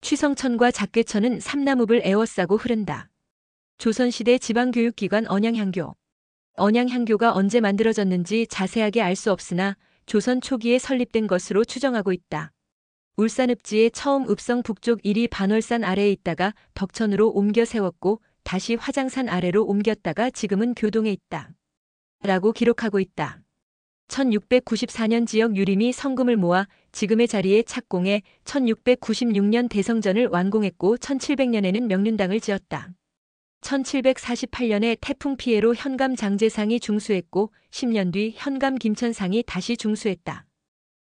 취성천과 작계천은 삼남읍을 에워싸고 흐른다. 조선시대 지방교육기관 언양향교. 언양향교가 언제 만들어졌는지 자세하게 알 수 없으나 조선 초기에 설립된 것으로 추정하고 있다. 울산읍지에 처음 읍성 북쪽 1위 반월산 아래에 있다가 덕천으로 옮겨 세웠고 다시 화장산 아래로 옮겼다가 지금은 교동에 있다. 라고 기록하고 있다. 1694년 지역 유림이 성금을 모아 지금의 자리에 착공해 1696년 대성전을 완공했고 1700년에는 명륜당을 지었다. 1748년에 태풍 피해로 현감 장제상이 중수했고 10년 뒤 현감 김천상이 다시 중수했다.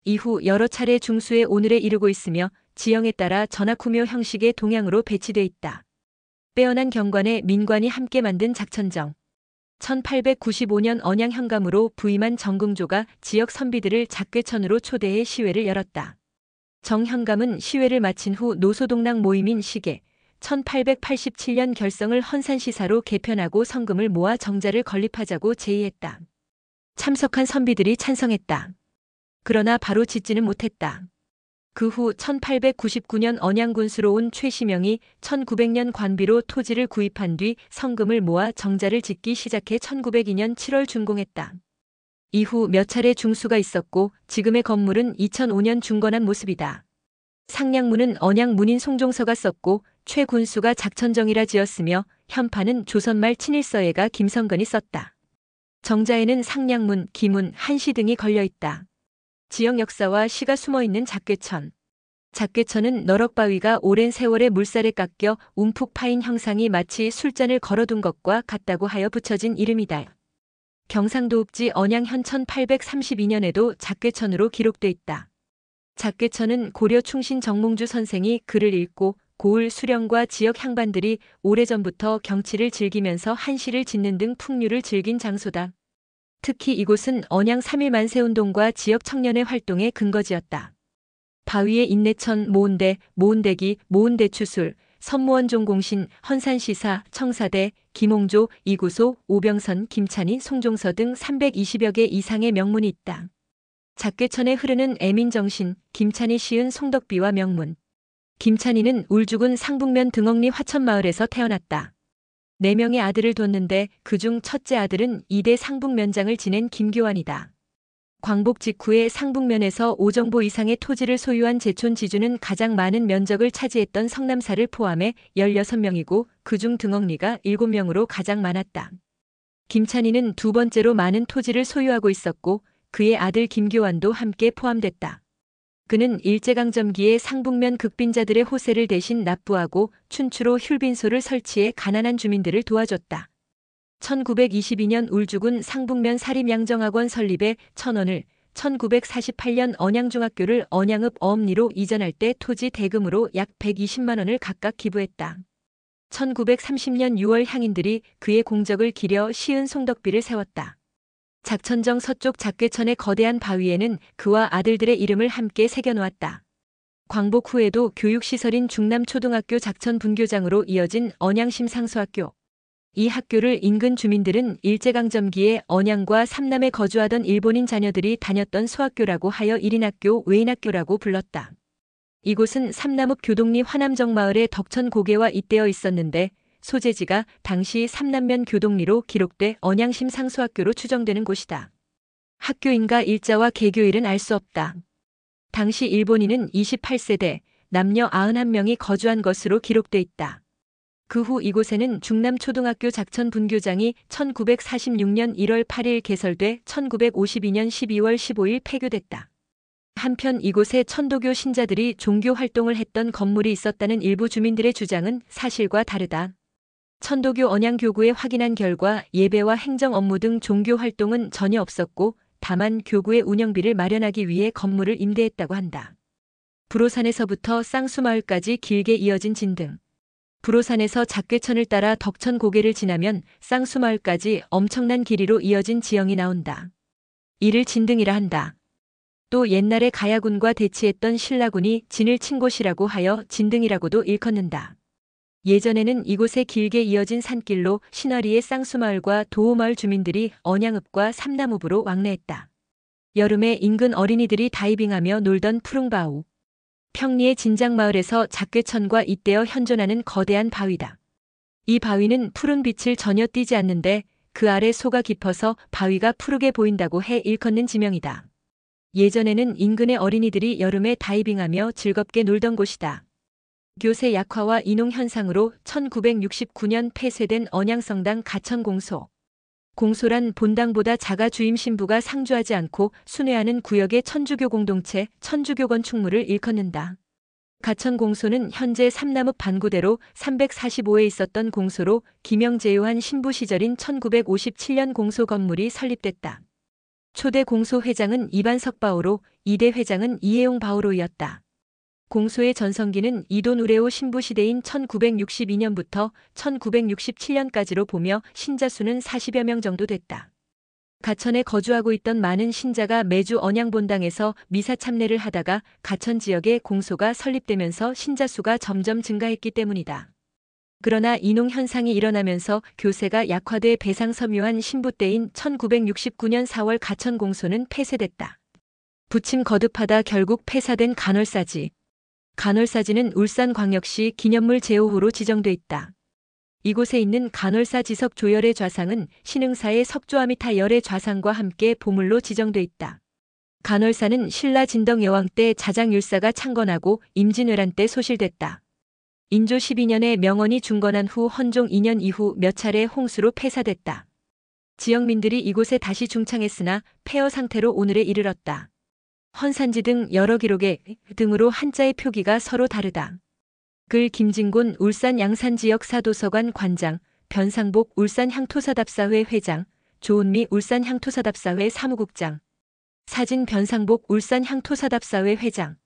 이후 여러 차례 중수에 오늘에 이르고 있으며 지형에 따라 전학후묘 형식의 동양으로 배치돼 있다. 빼어난 경관에 민관이 함께 만든 작천정. 1895년 언양 현감으로 부임한 정궁조가 지역 선비들을 작괴천으로 초대해 시회를 열었다. 정 현감은 시회를 마친 후 노소동락 모임인 시계 1887년 결성을 헌산시사로 개편하고 성금을 모아 정자를 건립하자고 제의했다. 참석한 선비들이 찬성했다. 그러나 바로 짓지는 못했다. 그 후 1899년 언양군수로 온 최시명이 1900년 관비로 토지를 구입한 뒤 성금을 모아 정자를 짓기 시작해 1902년 7월 준공했다. 이후 몇 차례 중수가 있었고 지금의 건물은 2005년 중건한 모습이다. 상량문은 언양 문인 송종서가 썼고 최군수가 작천정이라 지었으며 현판은 조선말 친일서예가 김성근이 썼다. 정자에는 상량문, 기문, 한시 등이 걸려있다. 지역 역사와 시가 숨어있는 작괴천. 작괴천은 너럭바위가 오랜 세월의 물살에 깎여 움푹 파인 형상이 마치 술잔을 걸어둔 것과 같다고 하여 붙여진 이름이다. 경상도읍지 언양현 1832년에도 작괴천으로 기록돼 있다. 작괴천은 고려 충신 정몽주 선생이 글을 읽고 고을 수령과 지역 향반들이 오래전부터 경치를 즐기면서 한시를 짓는 등 풍류를 즐긴 장소다. 특히 이곳은 언양 3.1 만세운동과 지역 청년의 활동의 근거지였다. 바위의 인내천, 모은대, 모은대기, 모은대추술, 선무원종공신, 헌산시사, 청사대, 김홍조, 이구소, 오병선, 김찬희, 송종서 등 320여 개 이상의 명문이 있다. 작괴천에 흐르는 애민정신, 김찬희 시은 송덕비와 명문. 김찬희는 울주군 상북면 등억리 화천마을에서 태어났다. 4명의 아들을 뒀는데 그중 첫째 아들은 2대 상북면장을 지낸 김교환이다. 광복 직후에 상북면에서 5정보 이상의 토지를 소유한 제촌 지주는 가장 많은 면적을 차지했던 성남사를 포함해 16명이고 그중 등억리가 7명으로 가장 많았다. 김찬희는 두 번째로 많은 토지를 소유하고 있었고 그의 아들 김교환도 함께 포함됐다. 그는 일제강점기에 상북면 극빈자들의 호세를 대신 납부하고 춘추로 휼빈소를 설치해 가난한 주민들을 도와줬다. 1922년 울주군 상북면 사립양정학원 설립에 1,000원을, 1948년 언양중학교를 언양읍 어업리로 이전할 때 토지 대금으로 약 120만 원을 각각 기부했다. 1930년 6월 향인들이 그의 공적을 기려 시은 송덕비를 세웠다. 작천정 서쪽 작괴천의 거대한 바위에는 그와 아들들의 이름을 함께 새겨놓았다. 광복 후에도 교육시설인 중남초등학교 작천분교장으로 이어진 언양심상수학교. 이 학교를 인근 주민들은 일제강점기에 언양과 삼남에 거주하던 일본인 자녀들이 다녔던 소학교라고 하여 1인학교, 외인학교라고 불렀다. 이곳은 삼남읍 교동리 화남정마을의 덕천 고개와 잇대어 있었는데 소재지가 당시 삼남면 교동리로 기록돼 언양심상수학교로 추정되는 곳이다. 학교인가 일자와 개교일은 알 수 없다. 당시 일본인은 28세대, 남녀 91명이 거주한 것으로 기록돼 있다. 그 후 이곳에는 중남초등학교 작천분교장이 1946년 1월 8일 개설돼 1952년 12월 15일 폐교됐다. 한편 이곳에 천도교 신자들이 종교 활동을 했던 건물이 있었다는 일부 주민들의 주장은 사실과 다르다. 천도교 언양교구에 확인한 결과 예배와 행정 업무 등 종교 활동은 전혀 없었고 다만 교구의 운영비를 마련하기 위해 건물을 임대했다고 한다. 불호산에서부터 쌍수마을까지 길게 이어진 진등. 불호산에서 작괴천을 따라 덕천 고개를 지나면 쌍수마을까지 엄청난 길이로 이어진 지형이 나온다. 이를 진등이라 한다. 또 옛날에 가야군과 대치했던 신라군이 진을 친 곳이라고 하여 진등이라고도 일컫는다. 예전에는 이곳에 길게 이어진 산길로 신화리의 쌍수마을과 도호마을 주민들이 언양읍과 삼남읍으로 왕래했다. 여름에 인근 어린이들이 다이빙하며 놀던 푸릉바우. 평리의 진장마을에서 작괴천과 잇대어 현존하는 거대한 바위다. 이 바위는 푸른 빛을 전혀 띠지 않는데 그 아래 소가 깊어서 바위가 푸르게 보인다고 해 일컫는 지명이다. 예전에는 인근의 어린이들이 여름에 다이빙하며 즐겁게 놀던 곳이다. 교세 약화와 인용 현상으로 1969년 폐쇄된 언양성당 가천공소. 공소란 본당보다 자가 주임 신부가 상주하지 않고 순회하는 구역의 천주교 공동체 천주교 건축물을 일컫는다. 가천공소는 현재 삼남읍 반구대로 345에 있었던 공소로 김영제요한 신부 시절인 1957년 공소 건물이 설립됐다. 초대 공소 회장은 이반석 바오로, 2대 회장은 이혜용 바오로이었다. 공소의 전성기는 이돈 우레오 신부 시대인 1962년부터 1967년까지로 보며 신자 수는 40여 명 정도 됐다. 가천에 거주하고 있던 많은 신자가 매주 언양본당에서 미사 참례를 하다가 가천 지역에 공소가 설립되면서 신자 수가 점점 증가했기 때문이다. 그러나 인용 현상이 일어나면서 교세가 약화돼 배상섬유한 신부 때인 1969년 4월 가천 공소는 폐쇄됐다. 부침 거듭하다 결국 폐사된 간월사지. 간월사지는 울산광역시 기념물 제5호로 지정돼 있다. 이곳에 있는 간월사 지석 조열의 좌상은 신흥사의 석조아미타 열의 좌상과 함께 보물로 지정돼 있다. 간월사는 신라 진덕 여왕 때 자장율사가 창건하고 임진왜란 때 소실됐다. 인조 12년에 명원이 중건한 후 헌종 2년 이후 몇 차례 홍수로 폐사됐다. 지역민들이 이곳에 다시 중창했으나 폐허 상태로 오늘에 이르렀다. 헌산지 등 여러 기록에 등으로 한자의 표기가 서로 다르다. 글 김진곤 울산 양산지역 사도서관 관장, 변상복 울산 향토사답사회 회장, 조은미 울산 향토사답사회 사무국장. 사진 변상복 울산 향토사답사회 회장.